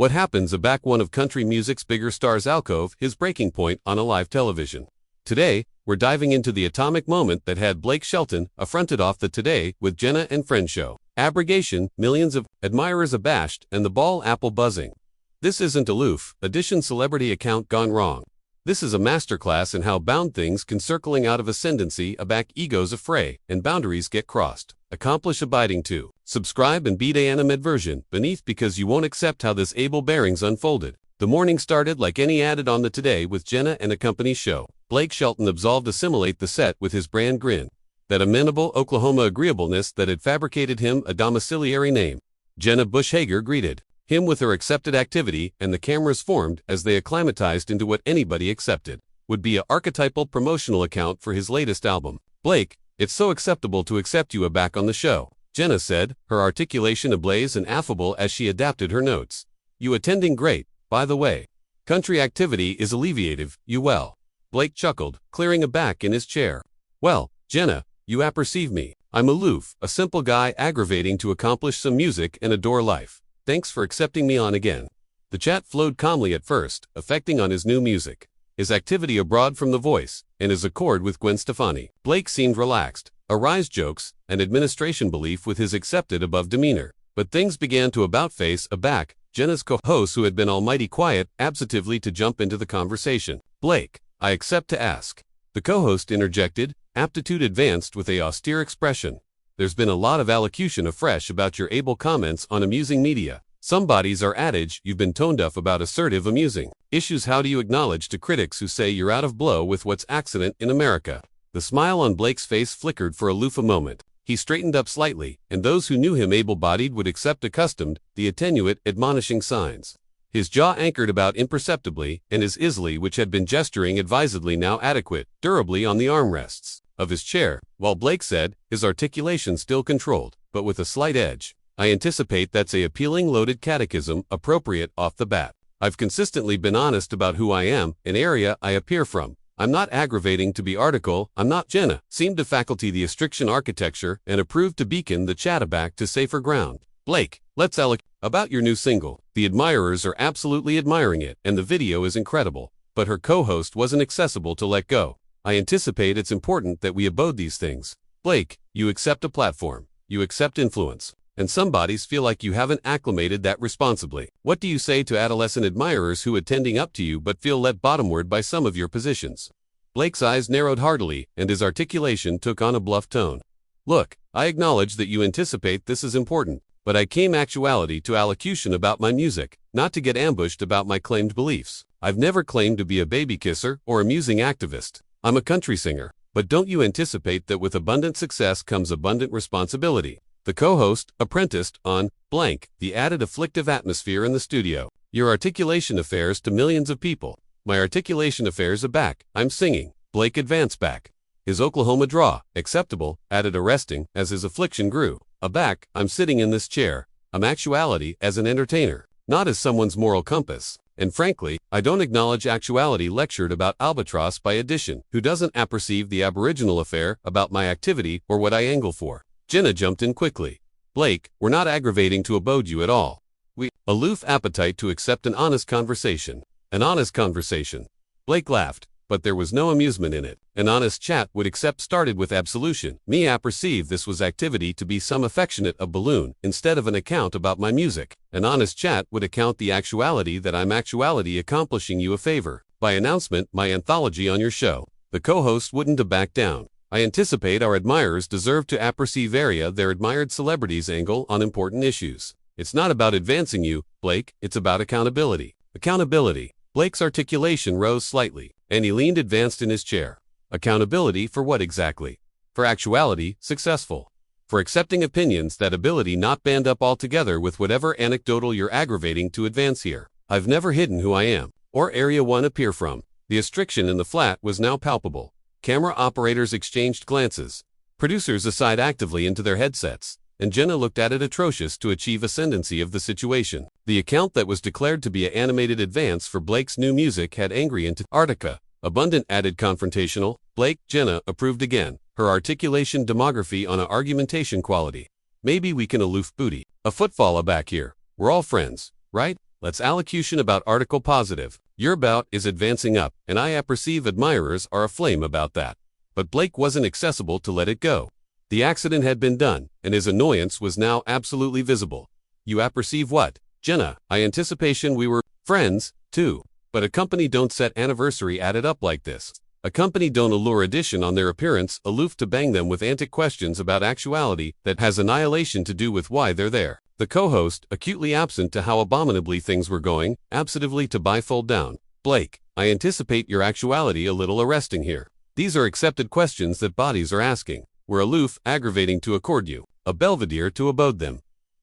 What happens back one of country music's bigger stars' alcove, his breaking point on a live television. Today, we're diving into the atomic moment that had Blake Shelton affronted off the Today with Jenna and Friends show. Abrogation, millions of admirers abashed, and the ball apple buzzing. This isn't aloof edition celebrity account gone wrong. This is a masterclass in how bound things can circling out of ascendancy aback egos affray, and boundaries get crossed. Accomplish abiding to. Subscribe and beat a animate version beneath because you won't accept how this able bearings unfolded. The morning started like any added on the Today with Jenna and a company show. Blake Shelton absolved assimilate the set with his brand grin. That amenable Oklahoma agreeableness that had fabricated him a domiciliary name. Jenna Bush-Hager greeted him with her accepted activity, and the cameras formed as they acclimatized into what anybody accepted would be a archetypal promotional account for his latest album. Blake, it's so acceptable to accept you back on the show, Jenna said, her articulation ablaze and affable as she adapted her notes. You attending great, by the way. Country activity is alleviative, you well. Blake chuckled, clearing a back in his chair. Well, Jenna, you apperceive me. I'm aloof, a simple guy aggravating to accomplish some music and adore life. Thanks for accepting me on again. The chat flowed calmly at first, affecting on his new music, his activity abroad from The Voice, and his accord with Gwen Stefani. Blake seemed relaxed, a rise jokes, and administration belief with his accepted above demeanor. But things began to about-face aback Jenna's co-host, who had been almighty quiet, absently to jump into the conversation. Blake, I accept to ask. The co-host interjected, aptitude advanced with a austere expression. There's been a lot of allocution afresh about your able comments on amusing media. Some bodies are adage you've been tone deaf about assertive amusing issues. How do you acknowledge to critics who say you're out of blow with what's accident in America? The smile on Blake's face flickered for aloof a moment. He straightened up slightly, and those who knew him able-bodied would accept accustomed the attenuate, admonishing signs. His jaw anchored about imperceptibly, and his isly, which had been gesturing advisedly, now adequate, durably on the armrests of his chair, while Blake said, his articulation still controlled, but with a slight edge. I anticipate that's a appealing loaded catechism, appropriate off the bat. I've consistently been honest about who I am, an area I appear from. I'm not aggravating to be article, I'm not. Jenna seemed to faculty the Astriction architecture and approved to beacon the chat back to safer ground. Blake, let's about your new single. The admirers are absolutely admiring it, and the video is incredible. But her co-host wasn't accessible to let go. I anticipate it's important that we abode these things. Blake, you accept a platform, you accept influence, and some bodies feel like you haven't acclimated that responsibly. What do you say to adolescent admirers who attending up to you but feel let bottomward by some of your positions? Blake's eyes narrowed heartily, and his articulation took on a bluff tone. Look, I acknowledge that you anticipate this is important, but I came actuality to allocution about my music, not to get ambushed about my claimed beliefs. I've never claimed to be a baby kisser or amusing activist. I'm a country singer, but don't you anticipate that with abundant success comes abundant responsibility? The co-host apprenticed on blank, the added afflictive atmosphere in the studio. Your articulation affairs to millions of people. My articulation affairs aback, I'm singing. Blake advanced back. His Oklahoma draw, acceptable, added arresting as his affliction grew. Aback, I'm sitting in this chair. I'm actuality as an entertainer, not as someone's moral compass. And frankly, I don't acknowledge actuality lectured about albatross by addition, who doesn't apperceive the aboriginal affair about my activity or what I angle for. Jenna jumped in quickly. Blake, we're not aggravating to abode you at all. We aloof appetite to accept an honest conversation. An honest conversation. Blake laughed, but there was no amusement in it. An honest chat would accept started with absolution. Me apperceive this was activity to be some affectionate a balloon, instead of an account about my music. An honest chat would account the actuality that I'm actuality accomplishing you a favor. By announcement, my anthology on your show. The co-host wouldn't have backed down. I anticipate our admirers deserve to apperceive area their admired celebrities angle on important issues. It's not about advancing you, Blake, it's about accountability. Accountability. Blake's articulation rose slightly, and he leaned advanced in his chair. Accountability for what exactly? For actuality, successful. For accepting opinions that ability not band up altogether with whatever anecdotal you're aggravating to advance here. I've never hidden who I am, or area one appear from. The astriction in the flat was now palpable. Camera operators exchanged glances. Producers aside actively into their headsets, and Jenna looked at it atrocious to achieve ascendancy of the situation. The account that was declared to be an animated advance for Blake's new music had angry into Arctica. Abundant added confrontational. Blake, Jenna approved again, her articulation demography on a argumentation quality. Maybe we can aloof booty. A footfall back here. We're all friends, right? Let's allocution about article positive. Your bout is advancing up, and I apperceive admirers are aflame about that. But Blake wasn't accessible to let it go. The accident had been done, and his annoyance was now absolutely visible. You apperceive what? Jenna, I anticipation we were friends, too. But a company don't set anniversary added up like this. A company don't allure addition on their appearance aloof to bang them with antic questions about actuality that has annihilation to do with why they're there. The co-host, acutely absent to how abominably things were going, absently to bifold down. Blake, I anticipate your actuality a little arresting here. These are accepted questions that bodies are asking. We're aloof, aggravating to accord you. A belvedere to abode them.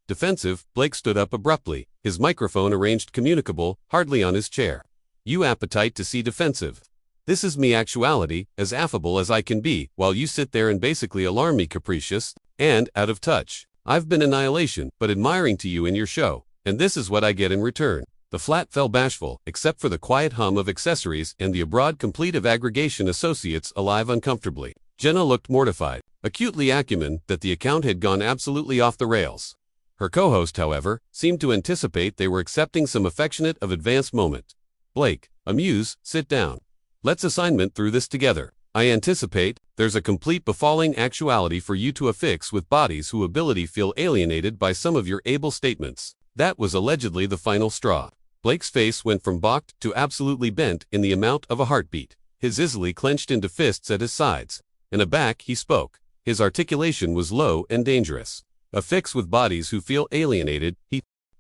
Defensive, Blake stood up abruptly, his microphone arranged communicable, hardly on his chair. You appetite to see defensive. This is me actuality, as affable as I can be, while you sit there and basically alarm me capricious, and out of touch. I've been annihilation, but admiring to you in your show, and this is what I get in return. The flat fell bashful, except for the quiet hum of accessories and the abroad complete of aggregation associates alive uncomfortably. Jenna looked mortified, acutely acumen that the account had gone absolutely off the rails. Her co-host, however, seemed to anticipate they were accepting some affectionate of advanced moment. Blake, amuse, sit down. Let's assignment through this together. I anticipate there's a complete befalling actuality for you to affix with bodies whose ability feel alienated by some of your able statements. That was allegedly the final straw. Blake's face went from balked to absolutely bent in the amount of a heartbeat. His easily clenched into fists at his sides. And aback he spoke. His articulation was low and dangerous. Affix with bodies who feel alienated,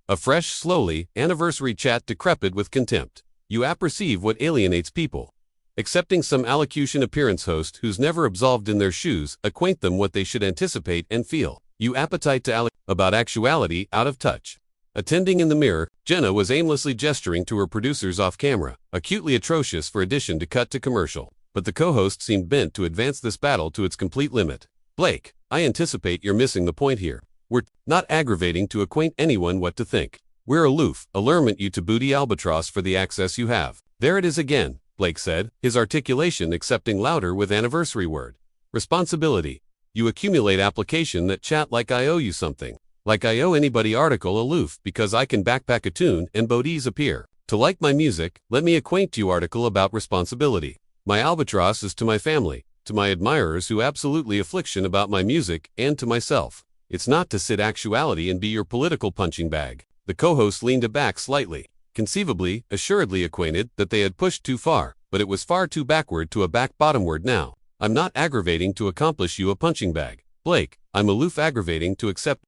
a fresh, slowly, anniversary chat decrepit with contempt. You apperceive what alienates people. Accepting some allocution appearance host who's never absolved in their shoes, acquaint them what they should anticipate and feel. You appetite to about actuality out of touch. Attending in the mirror, Jenna was aimlessly gesturing to her producers off camera, acutely atrocious for addition to cut to commercial. But the co-host seemed bent to advance this battle to its complete limit. Blake, I anticipate you're missing the point here. We're not aggravating to acquaint anyone what to think. We're aloof, allurement you to booty albatross for the access you have. There it is again, Blake said, his articulation accepting louder with anniversary word. Responsibility. You accumulate application that chat like I owe you something. Like I owe anybody article aloof because I can backpack a tune and bodies appear. To like my music, let me acquaint you article about responsibility. My albatross is to my family, to my admirers who absolutely affliction about my music, and to myself. It's not to sit actuality and be your political punching bag. The co-host leaned aback slightly, conceivably, assuredly acquainted that they had pushed too far, but it was far too backward to a back-bottomward now. I'm not aggravating to accomplish you a punching bag. Blake, I'm aloof aggravating to accept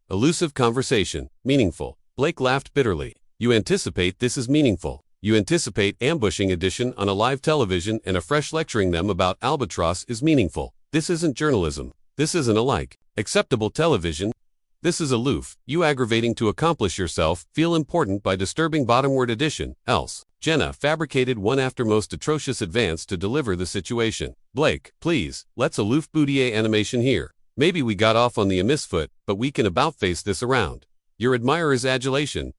elusive conversation, meaningful. Blake laughed bitterly. You anticipate this is meaningful. You anticipate ambushing addition on a live television and a fresh lecturing them about albatross is meaningful. This isn't journalism. This isn't alike. Acceptable television. This is aloof. You aggravating to accomplish yourself, feel important by disturbing bottomward addition, else. Jenna fabricated one after most atrocious advance to deliver the situation. Blake, please, let's aloof boudier animation here. Maybe we got off on the amiss foot, but we can about face this around. Your admirer's adulation,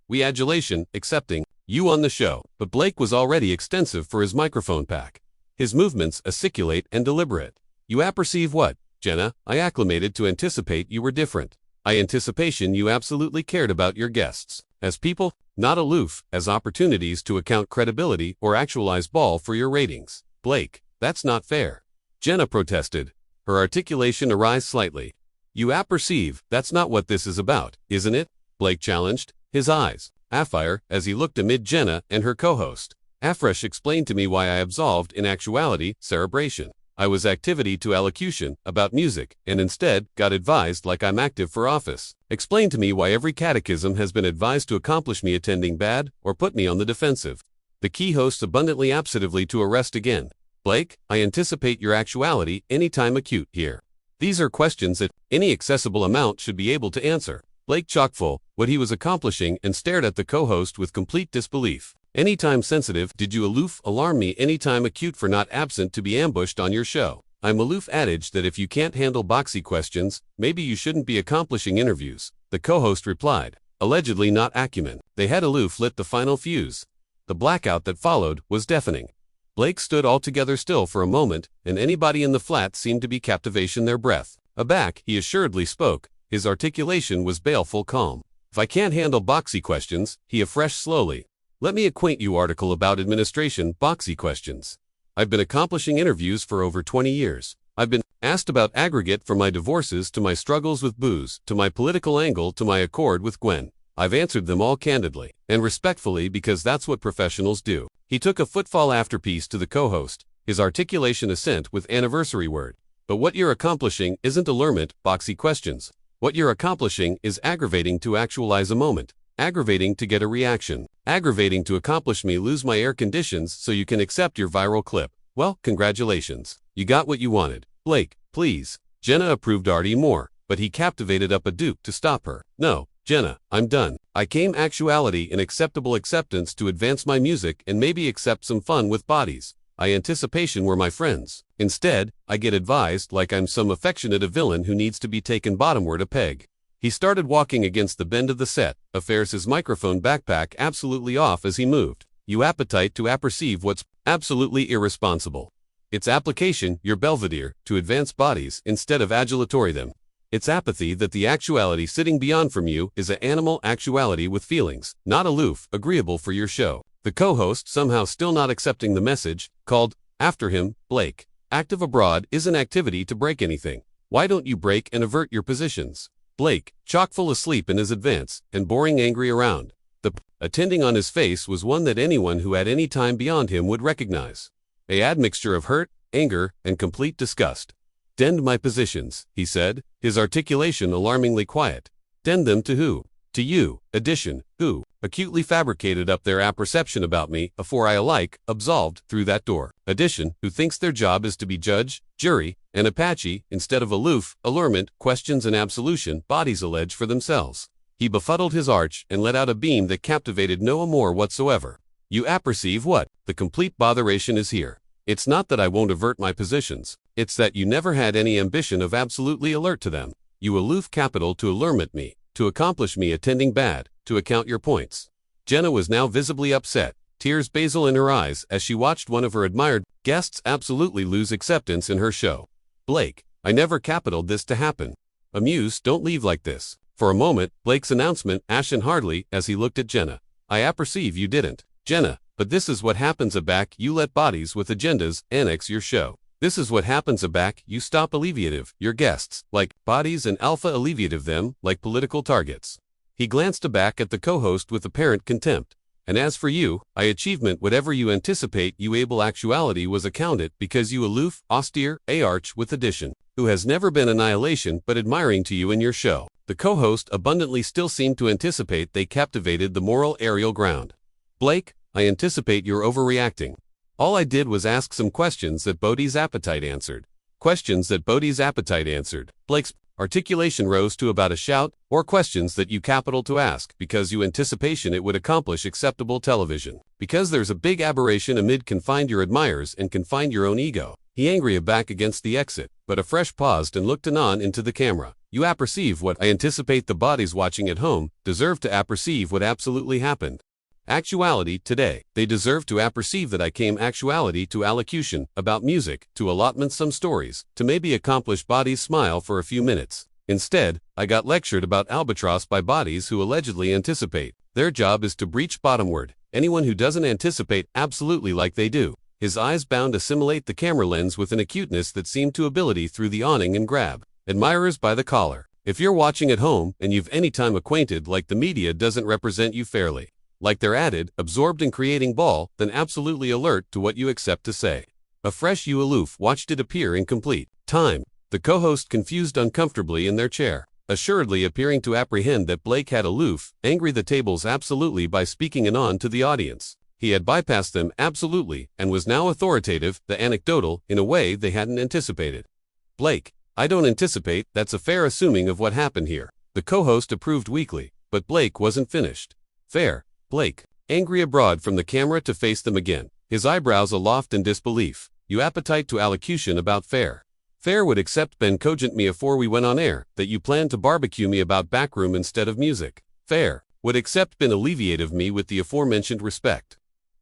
we adulation, accepting, you on the show. But Blake was already extensive for his microphone pack. His movements aciculate and deliberate. You apperceive what, Jenna? I acclimated to anticipate you were different. I anticipation you absolutely cared about your guests. As people, not aloof, as opportunities to account credibility or actualize ball for your ratings. Blake, that's not fair. Jenna protested. Her articulation arised slightly. You apperceive, that's not what this is about, isn't it? Blake challenged, his eyes afire as he looked amid Jenna and her co-host. Afresh explained to me why I absolved in actuality, cerebration. I was activity to allocution, about music, and instead, got advised like I'm active for office. Explain to me why every catechism has been advised to accomplish me attending bad, or put me on the defensive. The key hosts abundantly absentively to arrest again. Blake, I anticipate your actuality, anytime acute here. These are questions that any accessible amount should be able to answer. Blake chockfull, what he was accomplishing and stared at the co-host with complete disbelief. Anytime sensitive, did you aloof alarm me anytime acute for not absent to be ambushed on your show? I'm aloof adage that if you can't handle boxy questions, maybe you shouldn't be accomplishing interviews. The co-host replied, allegedly not acumen. They had aloof lit the final fuse. The blackout that followed was deafening. Blake stood altogether still for a moment, and anybody in the flat seemed to be captivation their breath. Aback, he assuredly spoke. His articulation was baleful calm. If I can't handle boxy questions, he afresh slowly. Let me acquaint you article about administration boxy questions. I've been accomplishing interviews for over 20 years. I've been asked about aggregate from my divorces to my struggles with booze, to my political angle to my accord with Gwen. I've answered them all candidly and respectfully because that's what professionals do. He took a footfall afterpiece to the co-host, his articulation assent with anniversary word. But what you're accomplishing isn't allurement, boxy questions. What you're accomplishing is aggravating to actualize a moment, aggravating to get a reaction, aggravating to accomplish me lose my air conditions so you can accept your viral clip. Well, congratulations. You got what you wanted. Blake, please. Jenna approved Artie more, but he captivated up a duke to stop her. No, Jenna, I'm done. I came actuality in acceptable acceptance to advance my music and maybe accept some fun with bodies. I anticipation were my friends. Instead, I get advised like I'm some affectionate villain who needs to be taken bottomward a peg. He started walking against the bend of the set, affairs his microphone backpack absolutely off as he moved. You appetite to apperceive what's absolutely irresponsible. Its application, your belvedere, to advance bodies instead of adulatory them. It's apathy that the actuality sitting beyond from you is a animal actuality with feelings, not aloof, agreeable for your show. The co-host, somehow still not accepting the message, called after him, Blake. Active abroad is an activity to break anything. Why don't you break and avert your positions? Blake, chock-full asleep in his advance, and boring angry around. The attending on his face was one that anyone who had any time beyond him would recognize. A admixture of hurt, anger, and complete disgust. Dend my positions, he said, his articulation alarmingly quiet. Dend them to who? To you, addition, who acutely fabricated up their apperception about me afore I alike absolved through that door. Addition, who thinks their job is to be judge, jury, and Apache instead of aloof, allurement, questions and absolution bodies allege for themselves. He befuddled his arch and let out a beam that captivated no more whatsoever. You apperceive what? The complete botheration is here. It's not that I won't avert my positions. It's that you never had any ambition of absolutely alert to them. You aloof capital to allurement me, to accomplish me attending bad, to account your points. Jenna was now visibly upset, tears basil in her eyes as she watched one of her admired guests absolutely lose acceptance in her show. Blake, I never capitaled this to happen. Amused, don't leave like this. For a moment, Blake's announcement ashen hardly as he looked at Jenna. I apperceive you didn't. Jenna, but this is what happens aback you let bodies with agendas annex your show. This is what happens aback you stop alleviative your guests, like bodies and alpha alleviative them, like political targets. He glanced aback at the co-host with apparent contempt. And as for you, I achievement whatever you anticipate you able actuality was accounted because you aloof, austere, arch with addition, who has never been annihilation but admiring to you in your show. The co-host abundantly still seemed to anticipate they captivated the moral aerial ground. Blake, I anticipate you're overreacting. All I did was ask some questions that Bodhi's appetite answered. Questions that Bodhi's appetite answered. Blake's articulation rose to about a shout, or questions that you capital to ask because you anticipation it would accomplish acceptable television. Because there's a big aberration amid confined your admirers and confined your own ego. He angry aback against the exit, but afresh paused and looked anon into the camera. You apperceive what I anticipate the bodies watching at home deserve to apperceive what absolutely happened. Actuality today. They deserve to apperceive that I came actuality to allocution, about music, to allotment some stories, to maybe accomplish bodies smile for a few minutes. Instead, I got lectured about albatross by bodies who allegedly anticipate. Their job is to breach bottomward. Anyone who doesn't anticipate absolutely like they do. His eyes bound assimilate the camera lens with an acuteness that seemed to ability through the awning and grab admirers by the collar. If you're watching at home and you've any time acquainted like the media doesn't represent you fairly, like they're added, absorbed in creating ball, then absolutely alert to what you accept to say. Afresh you aloof watched it appear incomplete. Time. The co-host confused uncomfortably in their chair, assuredly appearing to apprehend that Blake had aloof, angry the tables absolutely by speaking anon to the audience. He had bypassed them absolutely and was now authoritative, the anecdotal, in a way they hadn't anticipated. Blake, I don't anticipate that's a fair assuming of what happened here. The co-host approved weakly, but Blake wasn't finished. Fair. Blake, angry abroad from the camera to face them again, his eyebrows aloft in disbelief. You appetite to allocution about fair. Fair would accept ben cogent me afore we went on air, that you planned to barbecue me about backroom instead of music. Fair would accept ben alleviative me with the aforementioned respect.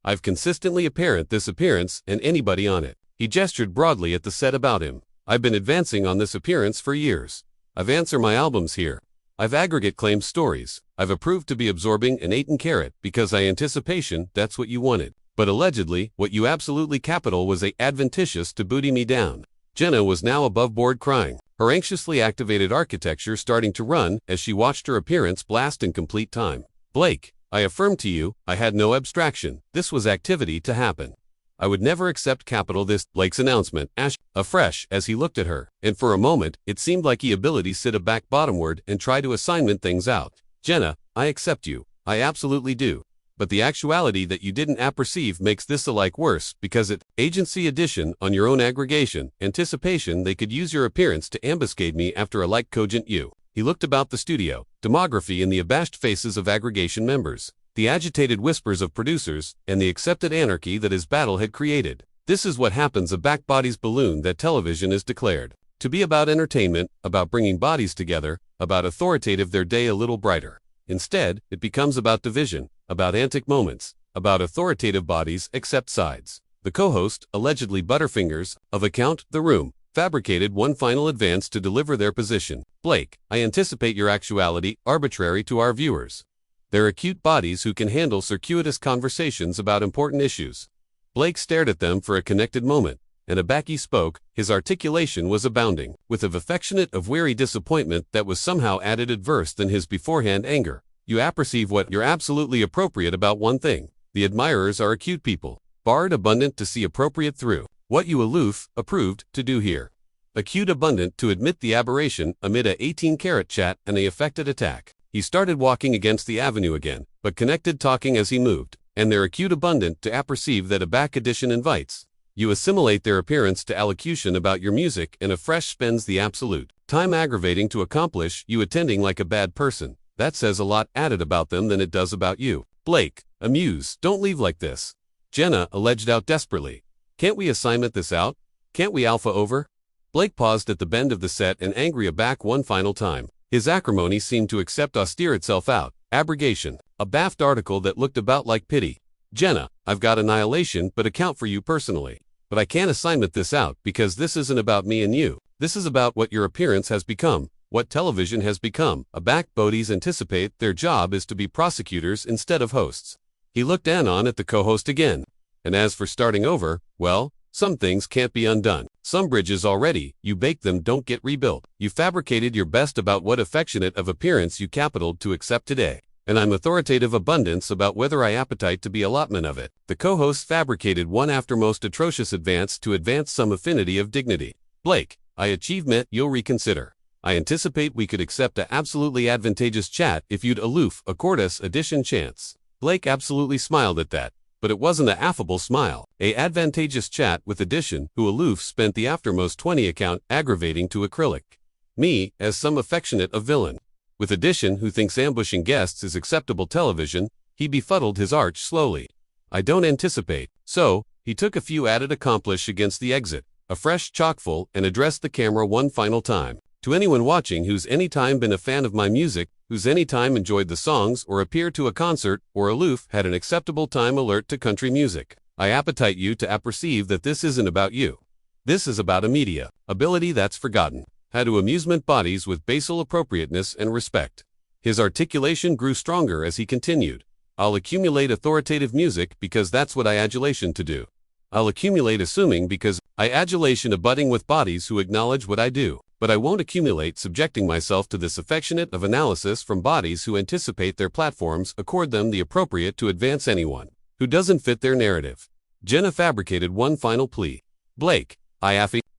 I've consistently apparent this appearance and anybody on it. He gestured broadly at the set about him. I've been advancing on this appearance for years. I've answered my albums here. I've aggregate claimed stories. I've approved to be absorbing an 18 carat because I anticipation that's what you wanted. But allegedly, what you absolutely capital was adventitious to booty me down. Jenna was now above board crying, her anxiously activated architecture starting to run as she watched her appearance blast in complete time. Blake, I affirm to you, I had no abstraction. This was activity to happen. I would never accept capital this, Blake's announcement, afresh as he looked at her, and for a moment, it seemed like he ability sit a back bottomward and try to assignment things out. Jenna, I accept you. I absolutely do. But the actuality that you didn't apperceive makes this alike worse because it, agency addition on your own aggregation, anticipation they could use your appearance to ambuscade me after a like cogent you. He looked about the studio, demography in the abashed faces of aggregation members, the agitated whispers of producers, and the accepted anarchy that his battle had created. This is what happens a back body's balloon that television is declared to be about entertainment, about bringing bodies together, about authoritative their day a little brighter. Instead, it becomes about division, about antic moments, about authoritative bodies accept sides. The co-host, allegedly Butterfingers, of account, The Room, fabricated one final advance to deliver their position. Blake, I anticipate your actuality, arbitrary to our viewers. They're acute bodies who can handle circuitous conversations about important issues. Blake stared at them for a connected moment, and Abaki spoke. His articulation was abounding, with of affectionate of weary disappointment that was somehow added adverse than his beforehand anger. You apperceive what you're absolutely appropriate about one thing. The admirers are acute people, barred abundant to see appropriate through. What you aloof, approved, to do here. Acute abundant to admit the aberration amid a 18-carat chat and a affected attack. He started walking against the avenue again, but connected talking as he moved, and they're acute abundant to apperceive that a back addition invites. You assimilate their appearance to allocution about your music and afresh spends the absolute time aggravating to accomplish you attending like a bad person. That says a lot added about them than it does about you. Blake, amuse, don't leave like this. Jenna alleged out desperately. Can't we assignment this out? Can't we alpha over? Blake paused at the bend of the set and angry aback one final time. His acrimony seemed to accept austere itself out. Abrogation. A baffed article that looked about like pity. Jenna, I've got annihilation but account for you personally. But I can't assignment this out because this isn't about me and you. This is about what your appearance has become, what television has become. A back bodies anticipate their job is to be prosecutors instead of hosts. He looked anon at the co-host again. And as for starting over, well, some things can't be undone. Some bridges already, you baked them don't get rebuilt. You fabricated your best about what affectionate of appearance you capitaled to accept today. And I'm authoritative abundance about whether I appetite to be allotment of it. The co-host fabricated one after most atrocious advance to advance some affinity of dignity. Blake, I achievement you'll reconsider. I anticipate we could accept a absolutely advantageous chat if you'd aloof accord us addition chance. Blake absolutely smiled at that, but it wasn't a affable smile. A advantageous chat with addition who aloof spent the aftermost 20 account aggravating to acrylic. Me, as some affectionate of villain. With addition who thinks ambushing guests is acceptable television, he befuddled his arch slowly. I don't anticipate. So, he took a few added accomplish against the exit, a fresh chockful, and addressed the camera one final time. To anyone watching who's any time been a fan of my music, who's any time enjoyed the songs or appeared to a concert or aloof had an acceptable time alert to country music, I appetite you to apperceive that this isn't about you. This is about a media ability that's forgotten. How to amusement bodies with basal appropriateness and respect. His articulation grew stronger as he continued. I'll accumulate authoritative music because that's what I adulation to do. I'll accumulate assuming because I adulation abutting with bodies who acknowledge what I do. But I won't accumulate subjecting myself to this affectionate of analysis from bodies who anticipate their platforms accord them the appropriate to advance anyone who doesn't fit their narrative. Jenna fabricated one final plea. Blake,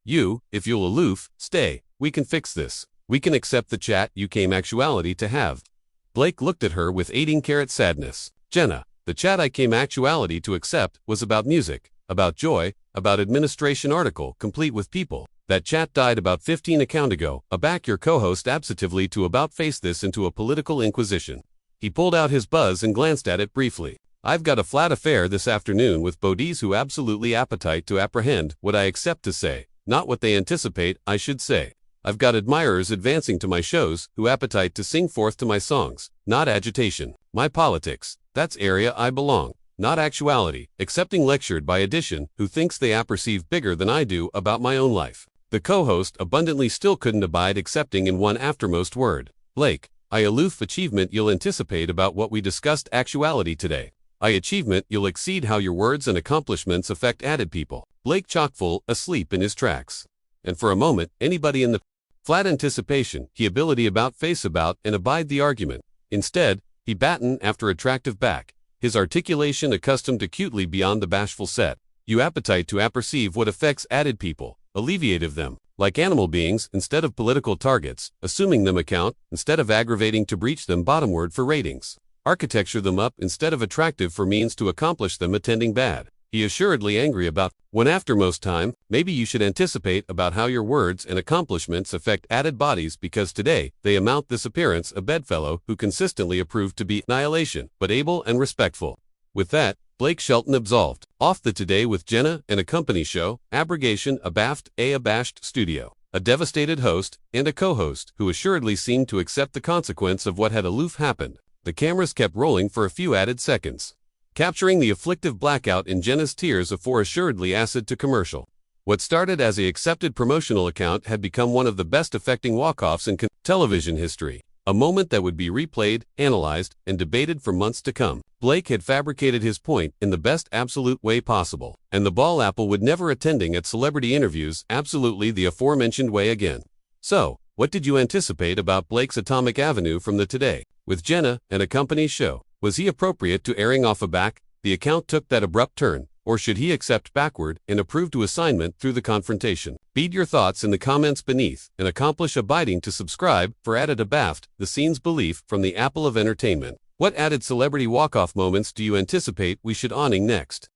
you, if you'll aloof, stay. We can fix this. We can accept the chat you came actuality to have. Blake looked at her with 18-carat sadness. Jenna, the chat I came actuality to accept was about music, about joy, about administration article complete with people. That chat died about 15 account ago. Aback your co-host absently to about face this into a political inquisition. He pulled out his buzz and glanced at it briefly. I've got a flat affair this afternoon with bodies who absolutely appetite to apprehend what I accept to say, not what they anticipate I should say. I've got admirers advancing to my shows who appetite to sing forth to my songs, not agitation. My politics, that's area I belong, not actuality, accepting lectured by addition who thinks they apperceive bigger than I do about my own life. The co-host abundantly still couldn't abide accepting in one aftermost word. Blake, I aloof achievement you'll anticipate about what we discussed actuality today. I achievement you'll exceed how your words and accomplishments affect added people. Blake chockfull, asleep in his tracks. And for a moment, anybody in the flat anticipation, he ability about face about and abide the argument. Instead, he batten after attractive back, his articulation accustomed acutely beyond the bashful set. You appetite to apperceive what affects added people, alleviative them, like animal beings instead of political targets, assuming them account instead of aggravating to breach them bottomward for ratings. Architecture them up instead of attractive for means to accomplish them attending bad. He assuredly angry about when after most time, maybe you should anticipate about how your words and accomplishments affect added bodies because today, they amount this appearance a bedfellow who consistently approved to be annihilation, but able and respectful. With that, Blake Shelton absolved. Off the Today with Jenna and a Company show, abrogation abaft a abashed studio. A devastated host and a co-host who assuredly seemed to accept the consequence of what had aloof happened. The cameras kept rolling for a few added seconds, capturing the afflictive blackout in Jenna's tears afore assuredly acid to commercial. What started as a accepted promotional account had become one of the best affecting walk-offs in television history. A moment that would be replayed, analyzed, and debated for months to come. Blake had fabricated his point in the best absolute way possible, and the ball apple would never attending at celebrity interviews absolutely the aforementioned way again. So, what did you anticipate about Blake's Atomic Avenue from the Today with Jenna and a Company show? Was he appropriate to airing off a back? The account took that abrupt turn, or should he accept backward and approve to assignment through the confrontation? Feed your thoughts in the comments beneath and accomplish abiding to subscribe for added abaft the scene's belief from the apple of entertainment. What added celebrity walk-off moments do you anticipate we should awning next?